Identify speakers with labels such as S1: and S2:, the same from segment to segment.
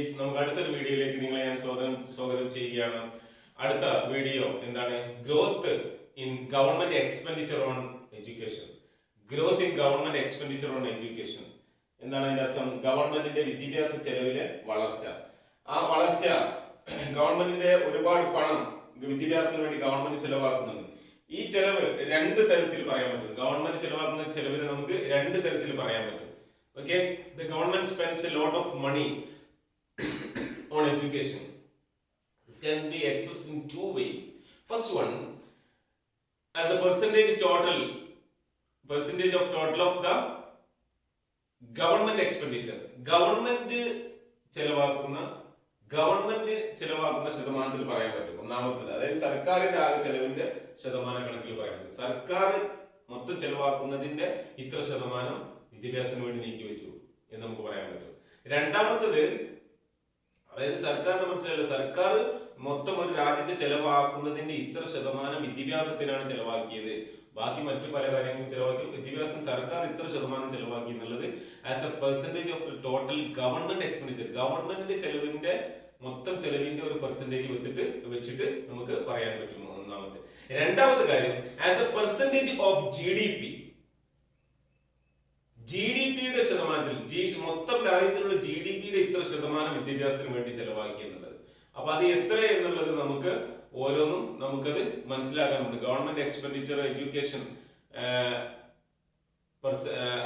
S1: Guys, നമുക്ക് അടുത്തൊരു വീഡിയോയിലേക്ക് നിങ്ങളെ ഞാൻ സ്വാഗതം ചെയ്യുകയാണ്. അടുത്ത വീഡിയോ എന്താണ്? Growth in government expenditure on education. Growth in government expenditure on education എന്താണ് അതിന്റെ അർത്ഥം? ഗവൺമെന്റിന്റെ വിദ്യാഭ്യാസ ചെലവിലെ വളർച്ച. ആ വളർച്ച, ഗവൺമെന്റിന്റെ ഒരുപാട് പണം വിദ്യാഭ്യാസത്തിന് വേണ്ടി ഗവൺമെന്റ് ചെലവാക്കുന്നുണ്ട്. ഈ ചെലവ് രണ്ട് തരത്തിൽ പറയാൻ പറ്റും. ഗവൺമെന്റ് ചെലവാക്കുന്ന ചെലവിനെ നമുക്ക് രണ്ട് തരത്തിൽ പറയാൻ പറ്റും. Okay, the government spends a lot of money on education. This can be expressed in two ways. First one, as a percentage of total of the government expenditure. Government ചെലവാക്കുന്ന ശതമാനത്തിൽ പറയാൻ പറ്റും. ഒന്നാമത്തേത്, അതായത് സർക്കാരിന്റെ ആകെ ചെലവിന്റെ ശതമാന കണക്കിൽ പറയാൻ പറ്റും. സർക്കാർ മൊത്തം ചെലവാക്കുന്നതിന്റെ ഇത്ര ശതമാനം വിദ്യാഭ്യാസത്തിന് വേണ്ടി നീക്കി വെച്ചു എന്ന് നമുക്ക് പറയാൻ പറ്റും. രണ്ടാമത്തത്, അതായത് സർക്കാരിന്റെ മനസ്സിലല്ല, സർക്കാർ മൊത്തം ഒരു രാജ്യത്തെ ചെലവാക്കുന്നതിന്റെ ഇത്ര ശതമാനം വിദ്യാഭ്യാസത്തിനാണ് ചെലവാക്കിയത്, ബാക്കി മറ്റു പല കാര്യങ്ങളും ചെലവാക്കി, വിദ്യാഭ്യാസത്തിന് സർക്കാർ ഇത്ര ശതമാനം ചെലവാക്കി എന്നുള്ളത് as A percentage of total government expenditure, ഗവൺമെന്റിന്റെ ചെലവിന്റെ മൊത്തം ചെലവിന്റെ ഒരു പെർസെന്റേജ് വെച്ചിട്ട് നമുക്ക് പറയാൻ പറ്റും. ഒന്നാമത്തെ. രണ്ടാമത്തെ കാര്യം, ആസ് എ പെർസെന്റേജ് ഓഫ് GDP-യുടെ ശതമാനത്തിൽ, മൊത്തം രാജ്യത്തിലുള്ള GDP-യുടെ ഇത്ര ശതമാനം വിദ്യാഭ്യാസത്തിന് വേണ്ടി ചെലവാക്കി എന്നുള്ളത്. അപ്പൊ അത് എത്ര എന്നുള്ളത് നമുക്ക് ഓരോന്നും നമുക്കത് മനസ്സിലാക്കാനുണ്ട്. ഗവൺമെന്റ് എക്സ്പെൻഡിച്ചർ എഡ്യൂക്കേഷൻ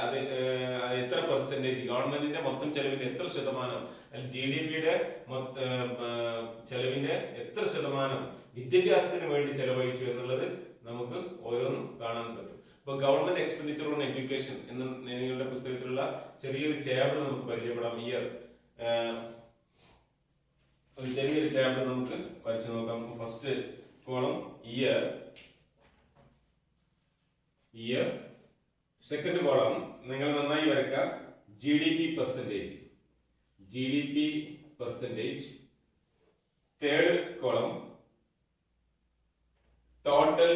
S1: അത് എത്ര പെർസെന്റേജ്, ഗവൺമെന്റിന്റെ മൊത്തം ചെലവിന്റെ എത്ര ശതമാനം, GDP-യുടെ ചെലവിന്റെ എത്ര ശതമാനം വിദ്യാഭ്യാസത്തിന് വേണ്ടി ചെലവഴിച്ചു എന്നുള്ളത് നമുക്ക് ഓരോന്നും കാണാൻ പറ്റും. ഇപ്പൊ ഗവൺമെന്റ് എക്സ്പെൻഡിച്ചർ ഓൺ എഡ്യൂക്കേഷൻ എന്ന നിങ്ങളുടെ പുസ്തകത്തിലുള്ള ചെറിയൊരു ടേബിൾ നമുക്ക് പരിചയപ്പെടാം. ഒരു ചെറിയൊരു ടേബിൾ നമുക്ക് വരച്ചു നോക്കാം. First column year, second column നിങ്ങൾ നന്നായി വരയ്ക്കാം, GDP percentage, third column total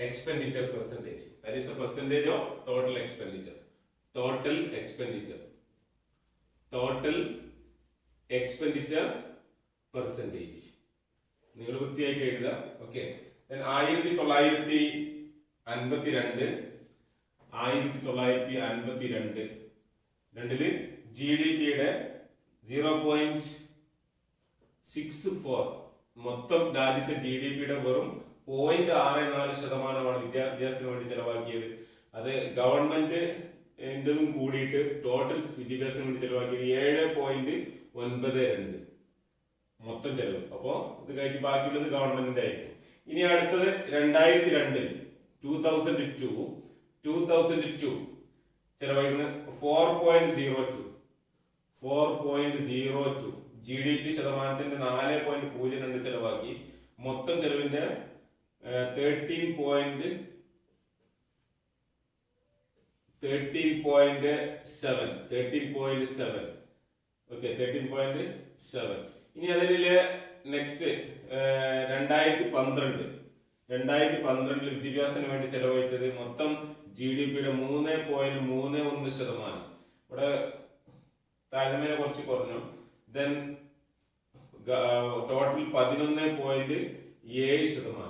S1: expenditure percentage, that is the percentage of total expenditure percentage. നിങ്ങൾ വൃത്തിയായിട്ട് എഴുതുക. ഓക്കെ. 1952 GDP-യുടെ 0.64, മൊത്തം രാജ്യത്തെ GDP-യുടെ വെറും 0.64% വിദ്യാഭ്യാസത്തിന് വേണ്ടി ചെലവാക്കിയത്. അത് ഗവൺമെന്റിന്റെതും കൂടിയിട്ട് ടോട്ടൽ വിദ്യാഭ്യാസത്തിന് വേണ്ടി ചെലവാക്കിയത് 7.92 മൊത്തം ചെലവ്. അപ്പോ ഇത് കഴിച്ച് ബാക്കിയുള്ളത് ഗവൺമെന്റിന്റെ ആയിരിക്കും. ഇനി അടുത്തത് 2002 ചെലവഴിക്കുന്നത് 4.02 GDP ശതമാനത്തിന്റെ 4.02 ചെലവാക്കി. മൊത്തം ചെലവിന്റെ 13.7. ഓക്കെ, 13.7. ഇനി അതിലെ നെക്സ്റ്റ് 2012 വിദ്യാഭ്യാസത്തിന് വേണ്ടി ചെലവഴിച്ചത് മൊത്തം GDP-യുടെ 3.31%. ഇവിടെ താരതമ്യേന കുറച്ച് കുറഞ്ഞു. Then total 11.7%.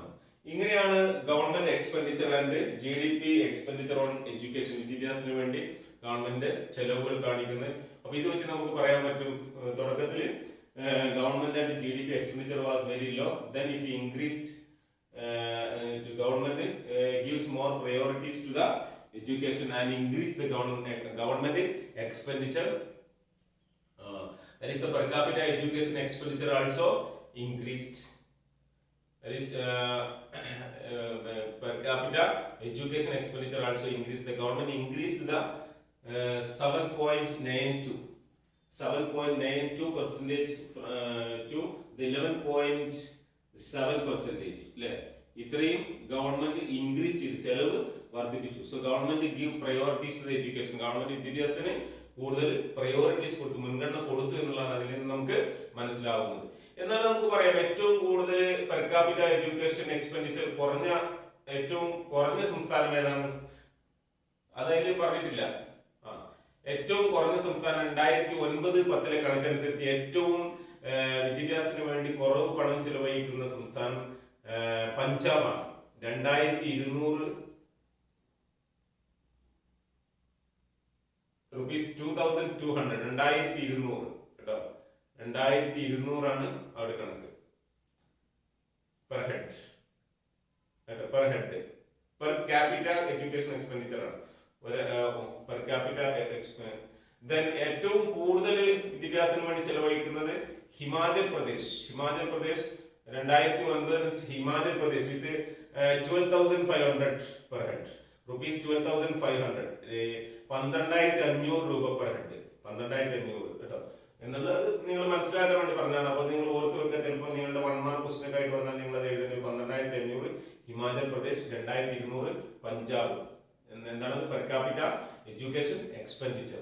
S1: ഇങ്ങനെയാണ് government expenditure and GDP expenditure on education, വിദ്യാഭ്യാസത്തിന് വേണ്ടി ഗവൺമെന്റ് ചെലവുകൾ കാണിക്കുന്നത്. അപ്പൊ ഇത് വെച്ച് നമുക്ക് പറയാൻ പറ്റും, തുടക്കത്തിൽ government and GDP expenditure was very low, then it increased, government gives more priorities to the education and increase the government expenditure. That is the per capita education expenditure also increased. That is per capita education expenditure also increased. The government increased the 7.92% to the 11.7%. ഇത്രയും government increase ചെയ്ത് ചെലവ് വർദ്ധിപ്പിച്ചു. So government give priorities to the education, government വിദ്യാഭ്യാസത്തിന് കൂടുതൽ priorities കൊടുത്തു, മുൻഗണന കൊടുത്തു എന്നുള്ളതാണ് അതിൽ നിന്ന് നമുക്ക് മനസ്സിലാവുന്നത്. എന്നാൽ നമുക്ക് പറയാം, ഏറ്റവും കൂടുതൽ പെർ കാപ്പിറ്റ എഡ്യൂക്കേഷൻ എക്സ്പെൻഡിച്ചർ ഏറ്റവും കുറഞ്ഞ സംസ്ഥാനം ഏതാണ്? അതതിൽ പറഞ്ഞിട്ടില്ല. ഏറ്റവും കുറഞ്ഞ സംസ്ഥാനം 2009-10 കണക്കനുസരിച്ച് ഏറ്റവും വിദ്യാഭ്യാസത്തിന് വേണ്ടി കുറവ് പണം ചെലവഴിക്കുന്ന സംസ്ഥാനം പഞ്ചാബാണ്. 2200 റുപ്പീസ് 2200 2200 കേട്ടോ. 2200 അവിടെ കണക്ക് per head per capita education expenditure ആണ് പെർ ക്യാപിറ്റ. ദെൻ ഏറ്റവും കൂടുതൽ വിദ്യാഭ്യാസത്തിന് വേണ്ടി ചെലവഴിക്കുന്നത് ഹിമാചൽ പ്രദേശ് 2009 ഹിമാചൽ പ്രദേശ് ഇത് 12,500 പെർ ഹെഡ് റുപ്പീസ് 12,500 12,500 രൂപ പെർ ഹെഡ് 12,500 കേട്ടോ. എന്നുള്ളത് നിങ്ങൾ മനസ്സിലാക്കാൻ വേണ്ടി പറഞ്ഞതാണ്. അപ്പൊ നിങ്ങൾ ഓർത്ത് വെക്കുക. ചിലപ്പോൾ നിങ്ങളുടെ 1 മാർക്ക് ക്വസ്റ്റ്യൻ ആയിട്ട് വന്നാൽ നിങ്ങൾ അത് എഴുതുന്നത് 12,500 ഹിമാചൽ പ്രദേശ് 2200 പഞ്ചാബ്. എന്താണ് പെർ ക്യാപിറ്റ എഡ്യൂക്കേഷൻ എക്സ്പെൻഡിച്ചർ.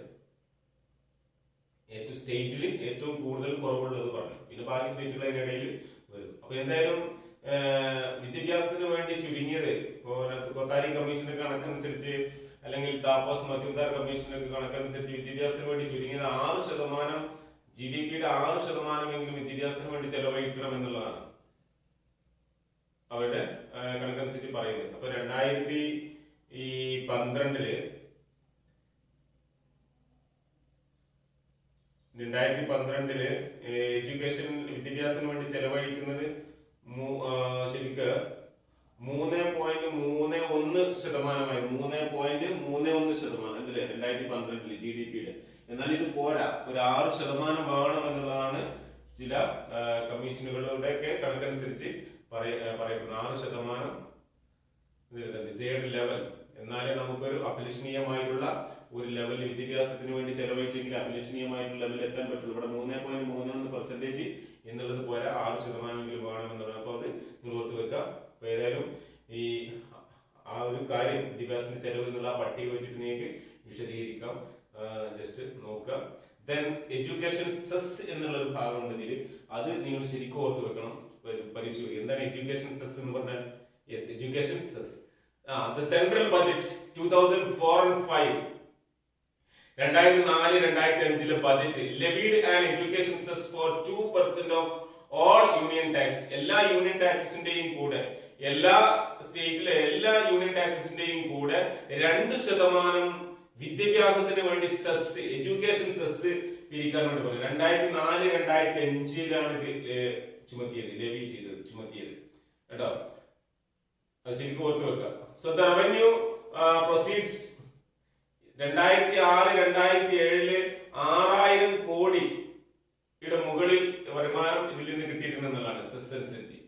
S1: ഏറ്റവും സ്റ്റേറ്റിൽ ഏറ്റവും കൂടുതൽ കുറവുള്ളത് പറഞ്ഞു. പിന്നെ ബാക്കി സ്റ്റേറ്റുകൾ അതിനിടയിൽ വരും. അപ്പൊ എന്തായാലും വിദ്യാഭ്യാസത്തിന് വേണ്ടി ചുരുങ്ങിയത് കൊത്താരി കമ്മീഷന്റെ കണക്കനുസരിച്ച് അല്ലെങ്കിൽ താപ്പസ് മജുംദാർ കമ്മീഷന്റെ കണക്കനുസരിച്ച് വിദ്യാഭ്യാസത്തിന് വേണ്ടി ചുരുങ്ങിയത് 6% GDP-യുടെ 6% വിദ്യാഭ്യാസത്തിന് വേണ്ടി ചെലവഴിക്കണം എന്നുള്ളതാണ് അവരുടെ കണക്കനുസരിച്ച് പറയുന്നത്. അപ്പൊ 2012 എഡ്യൂക്കേഷൻ വിദ്യാഭ്യാസത്തിന് വേണ്ടി ചെലവഴിക്കുന്നത് ശരിക്ക് 3.31% 3.31% അല്ലേ 2012 GDP-യുടെ. എന്നാൽ ഇത് പോരാ, ഒരു 6% വേണം എന്നുള്ളതാണ് ചില കമ്മീഷനുകളുടെ ഒക്കെ കണക്കനുസരിച്ച് പറയപ്പെടുന്നത്. 6% ഡിസൈഡ് ലെവൽ. എന്നാലേ നമുക്കൊരു അഭിലഷണീയമായിട്ടുള്ള ഒരു ലെവൽ വിദ്യാഭ്യാസത്തിന് വേണ്ടി ചെലവഴിച്ചെങ്കിൽ അഭിലഷണീയമായിട്ടുള്ള ലെവലിൽ എത്താൻ പറ്റുള്ളൂ. ഇവിടെ 3.31% എന്നുള്ളത് പോരാ, 6% വേണം എന്നുള്ളത്. അപ്പോൾ അത് നിങ്ങൾ ഓർത്ത് വെക്കുക. അപ്പൊ ഏതായാലും ഈ ആ ഒരു കാര്യം വിദ്യാഭ്യാസത്തിന് ചെലവ് എന്നുള്ള ആ പട്ടിക വെച്ചിട്ട് നിങ്ങൾക്ക് വിശദീകരിക്കാം. ജസ്റ്റ് നോക്കുക. ദെൻ എഡ്യൂക്കേഷൻ സെസ് എന്നുള്ള ഒരു ഭാഗമുണ്ട് ഇതിൽ. അത് നിങ്ങൾ ശരിക്കും ഓർത്ത് വെക്കണം. പരീക്ഷ എന്താണ് എഡ്യൂക്കേഷൻ സെസ് എന്ന് പറഞ്ഞാൽ? Yes, education cess. The central budget 2004 and 5 2004-2005 budget levied an education cess for 2% of all union tax. എല്ലാ യൂണിയൻ ടാക്സിന്റെയും കൂടെ, എല്ലാ സ്റ്റേറ്റിലെ എല്ലാ യൂണിയൻ ടാക്സിന്റെയും കൂടെ 2% വിദ്യാഭ്യാസത്തിന് വേണ്ടി സെസ്, എഡ്യൂക്കേഷൻ സെസ് പിരിക്കാൻ വേണ്ടി പറഞ്ഞു. 2004-2005 ഇത് ചുമത്തിയത്, ലെവി ചെയ്തത്, ചുമത്തിയത് കേട്ടോ. അത് ശരിക്കും ഓർത്ത് വെക്കുക. സോ ദ റവന്യൂ പ്രൊസീഡ്സ് 2006-2007 6000 കോടിയുടെ മുകളിൽ വരുമാനം ഇതിൽ നിന്ന് കിട്ടിയിട്ടുണ്ടെന്നുള്ളതാണ് സെസ് അനുസരിച്ച്.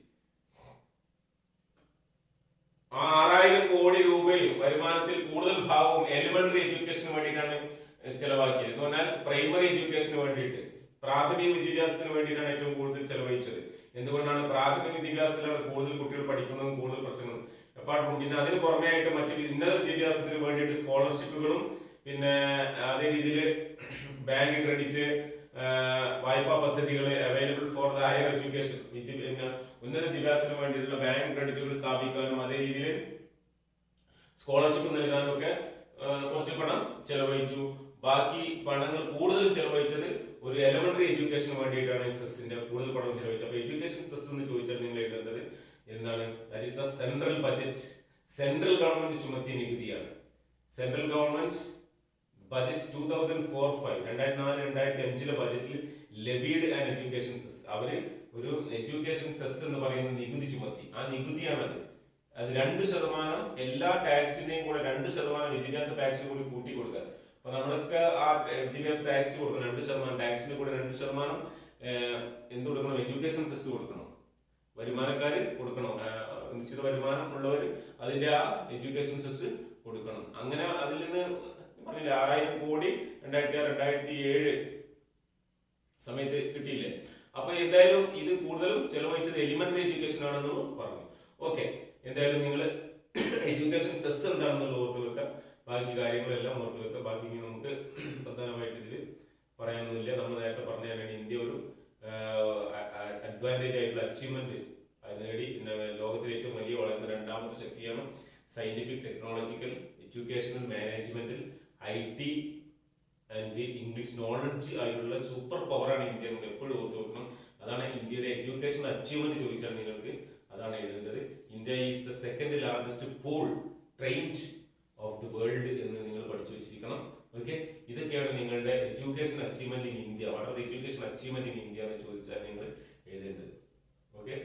S1: ആ 6000 കോടി രൂപയും വരുമാനത്തിൽ കൂടുതൽ ഭാഗവും എലിമെന്ററി എഡ്യൂക്കേഷന് വേണ്ടിയിട്ടാണ് ചെലവാക്കിയത്. എന്ന് പറഞ്ഞാൽ പ്രൈമറി എഡ്യൂക്കേഷന് വേണ്ടിയിട്ട്, പ്രാഥമിക വിദ്യാഭ്യാസത്തിന് വേണ്ടിയിട്ടാണ് ഏറ്റവും കൂടുതൽ ചെലവഴിച്ചത്. എന്തുകൊണ്ടാണ്? പ്രാഥമിക വിദ്യാഭ്യാസത്തിലാണ് കൂടുതൽ കുട്ടികൾ പഠിക്കുന്നതും കൂടുതൽ പ്രശ്നങ്ങളും. പിന്നെ അതിന് പുറമെ ആയിട്ട് മറ്റ് ഉന്നത വിദ്യാഭ്യാസത്തിന് വേണ്ടിയിട്ട് സ്കോളർഷിപ്പുകളും, പിന്നെ അതേ രീതിയിൽ ബാങ്ക് ക്രെഡിറ്റ്, വായ്പാ പദ്ധതികൾ available for the higher education, പിന്നെ ഉന്നത വിദ്യാഭ്യാസത്തിന് വേണ്ടിയിട്ടുള്ള ബാങ്ക് ക്രെഡിറ്റുകൾ സ്ഥാപിക്കാനും അതേ രീതിയിൽ സ്കോളർഷിപ്പ് നൽകാനും ഒക്കെ കുറച്ച് പണം ചെലവഴിച്ചു. ബാക്കി പണങ്ങൾ കൂടുതൽ ചെലവഴിച്ചത് ഒരു എലിമെന്ററി എഡ്യൂക്കേഷന് വേണ്ടിയിട്ടാണ് സെസ്സിന്റെ കൂടുതൽ പണം ചെലവഴിച്ചത്. അപ്പൊ എഡ്യൂക്കേഷൻ സെസ് എന്ന് ചോദിച്ചാൽ നിങ്ങൾ എഴുതേണ്ടത് എന്താണ്? That is the central budget. Central government ചുമത്തിയ നികുതിയാണ്. സെൻട്രൽ ഗവൺമെന്റ് ബജറ്റ് 2004-5 2004-2005 ബജറ്റിൽ ലെവീഡ് ആൻഡ് എഡ്യൂക്കേഷൻ സെസ്. അവര് ഒരു എഡ്യൂക്കേഷൻ സെസ് എന്ന് പറയുന്ന നികുതി ചുമത്തി. ആ നികുതിയാണത്. അത് 2% എല്ലാ ടാക്സിന്റെയും കൂടെ 2% വിദ്യാഭ്യാസ ടാക്സിന് കൂടി കൂട്ടി കൊടുക്കുക. അപ്പൊ നമ്മളൊക്കെ ആ വിദ്യാഭ്യാസ ടാക്സ് കൊടുക്കണം. 2% ടാക്സിന് കൂടെ 2% എന്ത് കൊടുക്കണം? എഡ്യൂക്കേഷൻ സെസ് കൊടുക്കണം. വരുമാനക്കാര് കൊടുക്കണം. നിശ്ചിത വരുമാനം ഉള്ളവർ അതിന്റെ ആ എഡ്യൂക്കേഷൻ സെസ് കൊടുക്കണം. അങ്ങനെ അതിൽ നിന്ന് പറഞ്ഞില്ല 6000 കോടി 2006-2007 സമയത്ത് കിട്ടിയില്ലേ. അപ്പൊ എന്തായാലും ഇത് കൂടുതലും ചെലവഴിച്ചത് എലിമെന്ററി എഡ്യൂക്കേഷൻ ആണെന്ന് പറഞ്ഞു. ഓക്കെ, എന്തായാലും നിങ്ങൾ എഡ്യൂക്കേഷൻ സെസ് എന്താണെന്നുള്ള ഓർത്ത് വെക്കുക. ബാക്കി കാര്യങ്ങളെല്ലാം ഓർത്ത് വെക്കുക. ബാക്കി നമുക്ക് പ്രധാനമായിട്ട് ഇതിൽ പറയാനൊന്നുമില്ല. നമ്മൾ നേരത്തെ പറഞ്ഞാണ് ഇന്ത്യ ഒരു അഡ്വാൻറ്റേജ് ആയിട്ടുള്ള അച്ചീവ്മെന്റ് നേടി. പിന്നെ ലോകത്തിലെ ഏറ്റവും വലിയ വളർന്ന 2ാമത്തെ ശക്തിയാണ്. Scientific, technological, educational, managemental, IT and English knowledge ആയിട്ടുള്ള സൂപ്പർ പവറാണ് ഇന്ത്യ എന്ന് എപ്പോഴും ഓർത്ത് വെക്കണം. അതാണ് ഇന്ത്യയുടെ എഡ്യൂക്കേഷൻ അച്ചീവ്മെന്റ് ചോദിച്ചാൽ നിങ്ങൾക്ക് അതാണ് എഴുതേണ്ടത്. India is the second largest pool trained of the world എന്ന് നിങ്ങൾ പഠിച്ചു വെച്ചിരിക്കണം. ഓക്കെ, ഇതൊക്കെയാണ് നിങ്ങളുടെ education achievement in India. What are the education achievement in India എന്ന് ചോദിച്ചാൽ നിങ്ങൾ എഴുതേണ്ടത്. ഓക്കെ.